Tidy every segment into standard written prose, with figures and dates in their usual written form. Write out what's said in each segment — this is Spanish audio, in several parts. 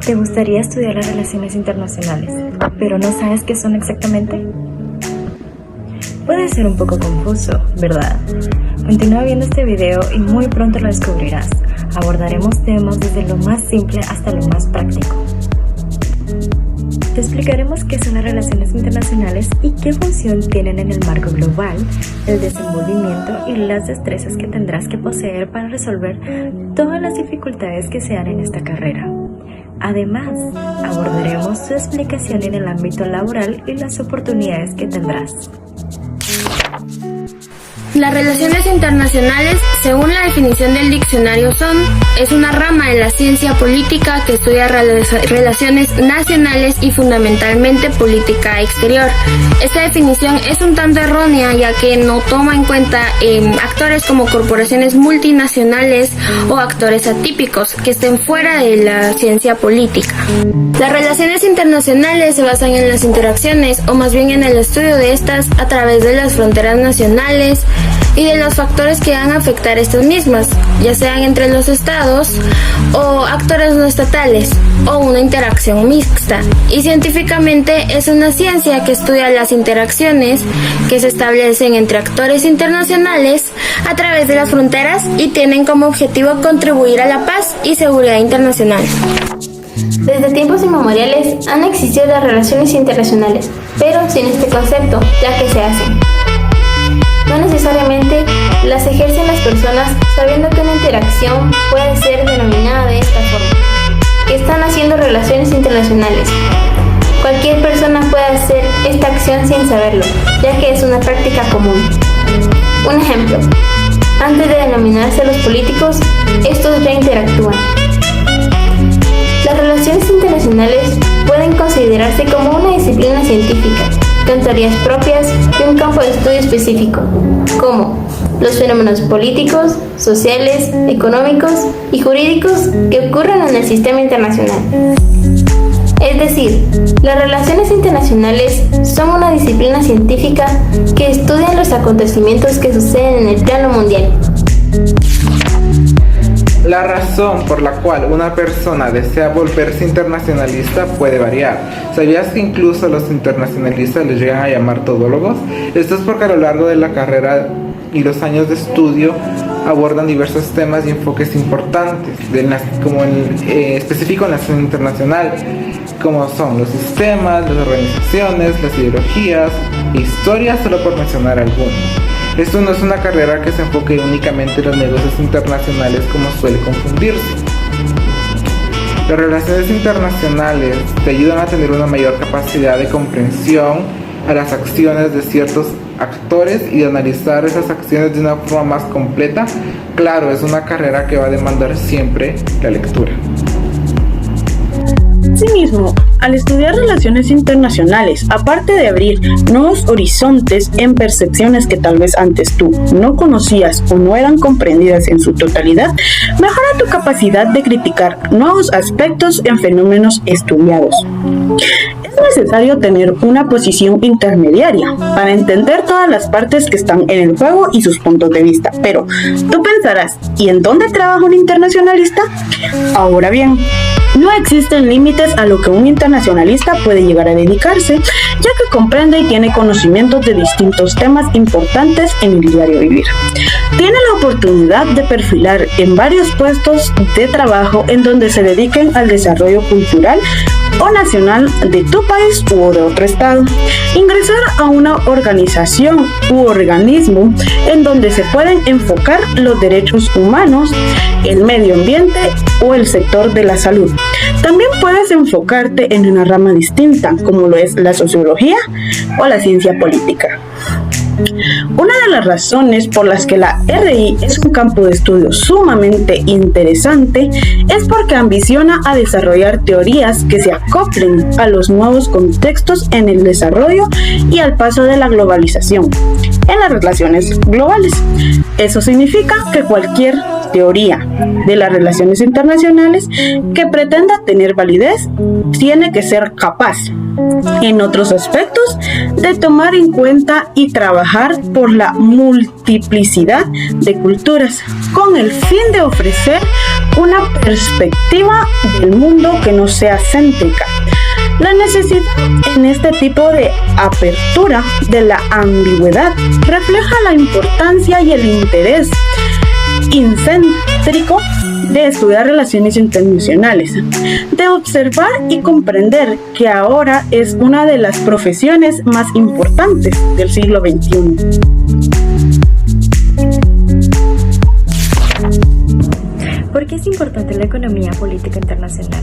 ¿Te gustaría estudiar las relaciones internacionales, pero no sabes qué son exactamente? Puede ser un poco confuso, ¿verdad? Continúa viendo este video y muy pronto lo descubrirás. Abordaremos temas desde lo más simple hasta lo más práctico. Te explicaremos qué son las relaciones internacionales y qué función tienen en el marco global, el desenvolvimiento y las destrezas que tendrás que poseer para resolver todas las dificultades que se dan en esta carrera. Además, abordaremos su explicación en el ámbito laboral y las oportunidades que tendrás. Las relaciones internacionales, según la definición del diccionario es una rama de la ciencia política que estudia relaciones nacionales y fundamentalmente política exterior. Esta definición es un tanto errónea ya que no toma en cuenta actores como corporaciones multinacionales o actores atípicos que estén fuera de la ciencia política. Las relaciones internacionales se basan en las interacciones o más bien en el estudio de estas a través de las fronteras nacionales y de los factores que van a afectar estas mismas, ya sean entre los estados o actores no estatales o una interacción mixta. Y científicamente es una ciencia que estudia las interacciones que se establecen entre actores internacionales a través de las fronteras y tienen como objetivo contribuir a la paz y seguridad internacional. Desde tiempos inmemoriales han existido las relaciones internacionales, pero sin este concepto, ya que se hacen. No necesariamente las ejercen las personas sabiendo que una interacción puede ser denominada de esta forma, que están haciendo relaciones internacionales. Cualquier persona puede hacer esta acción sin saberlo, ya que es una práctica común. Un ejemplo, antes de denominarse los políticos, estos ya interactúan. Las relaciones internacionales pueden considerarse como una disciplina científica, con teorías propias y un campo de estudio específico, como los fenómenos políticos, sociales, económicos y jurídicos que ocurren en el sistema internacional. Es decir, las relaciones internacionales son una disciplina científica que estudia los acontecimientos que suceden en el plano mundial. La razón por la cual una persona desea volverse internacionalista puede variar. ¿Sabías que incluso los internacionalistas les llegan a llamar todólogos? Esto es porque a lo largo de la carrera y los años de estudio abordan diversos temas y enfoques importantes, como específico en la acción internacional, como son los sistemas, las organizaciones, las ideologías, historias, solo por mencionar algunos. Esto no es una carrera que se enfoque únicamente en los negocios internacionales como suele confundirse. Las relaciones internacionales te ayudan a tener una mayor capacidad de comprensión a las acciones de ciertos actores y de analizar esas acciones de una forma más completa. Claro, es una carrera que va a demandar siempre la lectura. Asimismo, al estudiar relaciones internacionales, aparte de abrir nuevos horizontes en percepciones que tal vez antes tú no conocías o no eran comprendidas en su totalidad, mejora tu capacidad de criticar nuevos aspectos en fenómenos estudiados. Es necesario tener una posición intermediaria para entender todas las partes que están en el juego y sus puntos de vista. Pero tú pensarás, ¿y en dónde trabaja un internacionalista? Ahora bien, no existen límites a lo que un internacionalista puede llegar a dedicarse, ya que comprende y tiene conocimientos de distintos temas importantes en el diario vivir. Tiene la oportunidad de perfilar en varios puestos de trabajo en donde se dediquen al desarrollo cultural o nacional de tu país u de otro estado. Ingresar a una organización u organismo en donde se pueden enfocar los derechos humanos, el medio ambiente o el sector de la salud. También puedes enfocarte en una rama distinta, como lo es la sociología o la ciencia política. Una de las razones por las que la RI es un campo de estudio sumamente interesante es porque ambiciona a desarrollar teorías que se acoplen a los nuevos contextos en el desarrollo y al paso de la globalización en las relaciones globales. Eso significa que cualquier teoría de las relaciones internacionales que pretenda tener validez tiene que ser capaz, en otros aspectos, de tomar en cuenta y trabajar por la multiplicidad de culturas, con el fin de ofrecer una perspectiva del mundo que no sea céntrica. La necesidad en este tipo de apertura de la ambigüedad refleja la importancia y el interés incéntrico de estudiar relaciones internacionales, de observar y comprender que ahora es una de las profesiones más importantes del siglo XXI. ¿Por qué es importante la economía política internacional?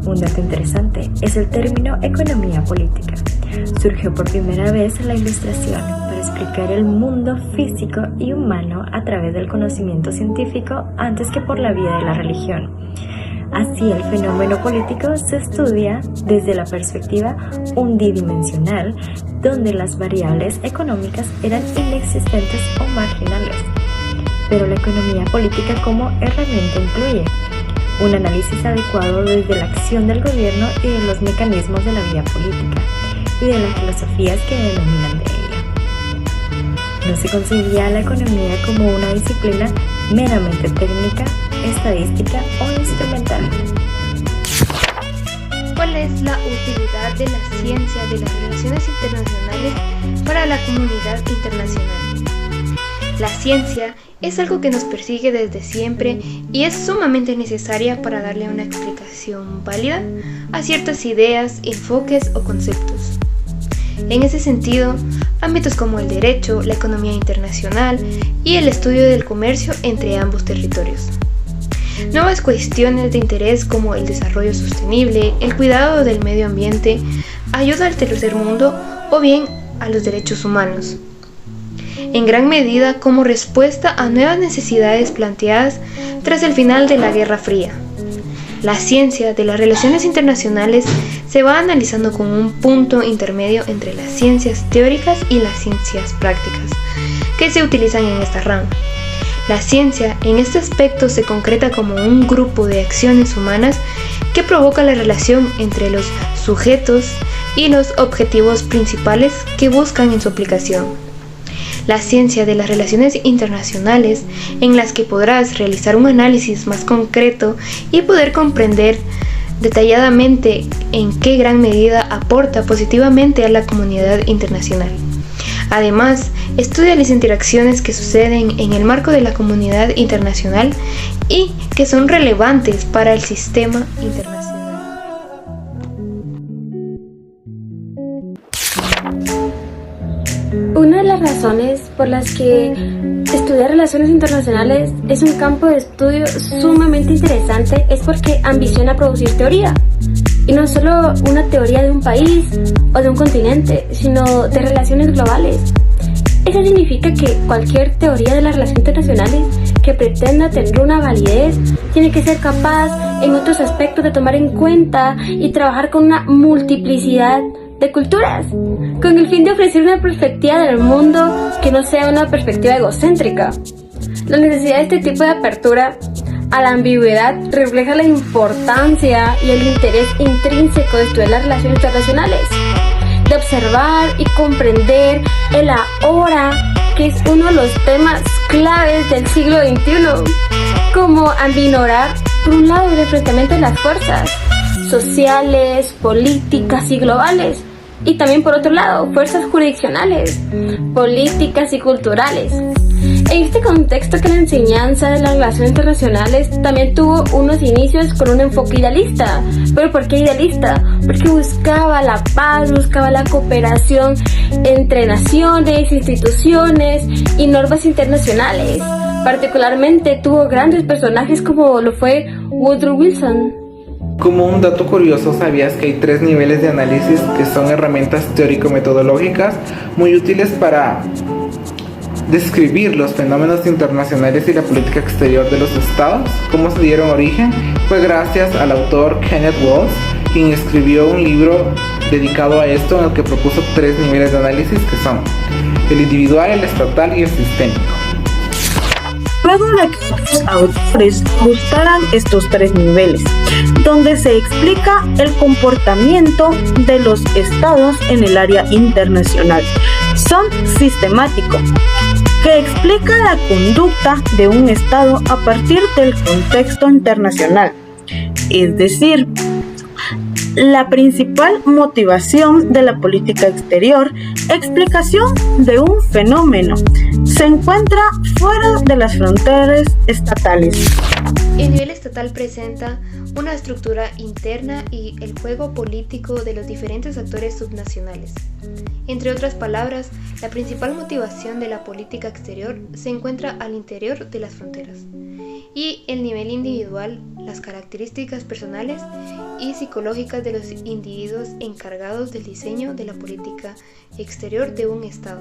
Un dato interesante es el término economía política. Surgió por primera vez en la Ilustración para explicar el mundo físico y humano a través del conocimiento científico antes que por la vía de la religión. Así, el fenómeno político se estudia desde la perspectiva unidimensional, donde las variables económicas eran inexistentes o marginales. Pero la economía política como herramienta incluye un análisis adecuado desde la acción del gobierno y de los mecanismos de la vida política y de las filosofías que denominan de ella. No se concebía la economía como una disciplina meramente técnica, estadística o instrumental. ¿Cuál es la utilidad de la ciencia de las relaciones internacionales para la comunidad internacional? La ciencia es algo que nos persigue desde siempre y es sumamente necesaria para darle una explicación válida a ciertas ideas, enfoques o conceptos. En ese sentido, ámbitos como el derecho, la economía internacional y el estudio del comercio entre ambos territorios. Nuevas cuestiones de interés como el desarrollo sostenible, el cuidado del medio ambiente, ayuda al tercer mundo o bien a los derechos humanos. En gran medida como respuesta a nuevas necesidades planteadas tras el final de la Guerra Fría. La ciencia de las relaciones internacionales se va analizando como un punto intermedio entre las ciencias teóricas y las ciencias prácticas que se utilizan en esta rama. La ciencia en este aspecto se concreta como un grupo de acciones humanas que provoca la relación entre los sujetos y los objetivos principales que buscan en su aplicación. La ciencia de las relaciones internacionales, en las que podrás realizar un análisis más concreto y poder comprender detalladamente en qué gran medida aporta positivamente a la comunidad internacional. Además, estudia las interacciones que suceden en el marco de la comunidad internacional y que son relevantes para el sistema internacional. Una de las razones por las que estudiar relaciones internacionales es un campo de estudio sumamente interesante es porque ambiciona producir teoría. Y no solo una teoría de un país o de un continente, sino de relaciones globales. Eso significa que cualquier teoría de las relaciones internacionales que pretenda tener una validez tiene que ser capaz en otros aspectos de tomar en cuenta y trabajar con una multiplicidad de culturas, con el fin de ofrecer una perspectiva del mundo que no sea una perspectiva egocéntrica. La necesidad de este tipo de apertura a la ambigüedad refleja la importancia y el interés intrínseco de estudiar las relaciones internacionales, de observar y comprender el ahora, que es uno de los temas claves del siglo XXI, como aminorar, por un lado, el enfrentamiento de las fuerzas sociales, políticas y globales, y también por otro lado, fuerzas jurisdiccionales, políticas y culturales. En este contexto que la enseñanza de las relaciones internacionales también tuvo unos inicios con un enfoque idealista. ¿Pero por qué idealista? Porque buscaba la paz, buscaba la cooperación entre naciones, instituciones y normas internacionales. Particularmente tuvo grandes personajes como lo fue Woodrow Wilson. Como un dato curioso, ¿sabías que hay 3 niveles de análisis que son herramientas teórico-metodológicas muy útiles para describir los fenómenos internacionales y la política exterior de los estados? ¿Cómo se dieron origen? Fue gracias al autor Kenneth Waltz, quien escribió un libro dedicado a esto en el que propuso 3 niveles de análisis que son el individual, el estatal y el sistémico. Luego de que los autores buscaran estos 3 niveles, donde se explica el comportamiento de los estados en el área internacional, son sistemático, que explica la conducta de un Estado a partir del contexto internacional, es decir, la principal motivación de la política exterior, explicación de un fenómeno, se encuentra fuera de las fronteras estatales. El nivel estatal presenta una estructura interna y el juego político de los diferentes actores subnacionales. Entre otras palabras, la principal motivación de la política exterior se encuentra al interior de las fronteras. Y el nivel individual, las características personales y psicológicas de los individuos encargados del diseño de la política exterior de un Estado.